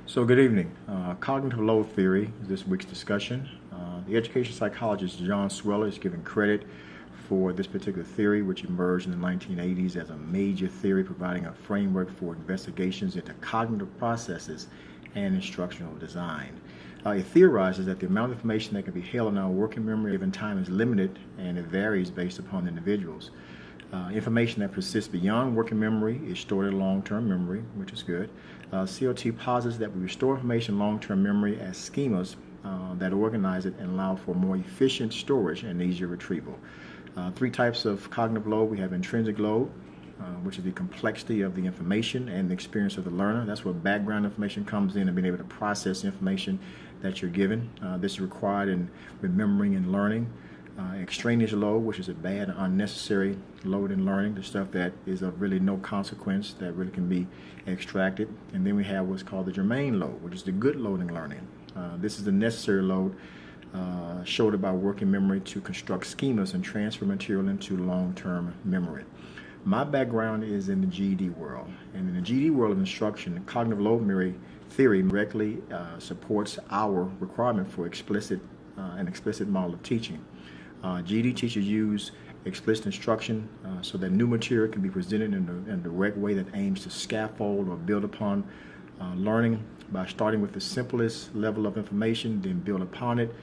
So good evening. Cognitive load theory is this week's discussion. The education psychologist John Sweller is given credit for this particular theory, which emerged in the 1980s as a major theory providing a framework for investigations into cognitive processes and instructional design. It theorizes that the amount of information that can be held in our working memory at a given time is limited, and it varies based upon individuals. Information that persists beyond working memory is stored in long-term memory, which is good. CLT posits that we restore information in long-term memory as schemas that organize it and allow for more efficient storage and easier retrieval. Three types of cognitive load. We have intrinsic load, which is the complexity of the information and the experience of the learner. That's where background information comes in and being able to process the information that you're given. This is required in remembering and learning. Extraneous load, which is a bad, unnecessary load in learning, the stuff that is of really no consequence that really can be extracted. And then we have what's called the germane load, which is the good load in learning. This is the necessary load shouldered by working memory to construct schemas and transfer material into long-term memory. My background is in the GED world, and in the GED world of instruction, cognitive load theory directly supports our requirement for an explicit model of teaching. GED teachers use explicit instruction so that new material can be presented in a direct way that aims to scaffold or build upon learning by starting with the simplest level of information, then build upon it.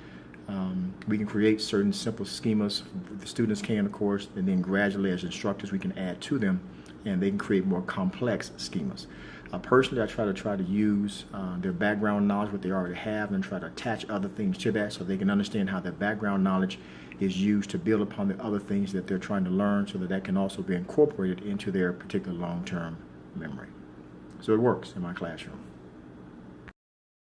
We can create certain simple schemas, the students can, of course, and then gradually as instructors we can add to them, and they can create more complex schemas. Personally, I try to use their background knowledge, what they already have, and try to attach other things to that so they can understand how their background knowledge is used to build upon the other things that they're trying to learn, so that that can also be incorporated into their particular long-term memory. So it works in my classroom.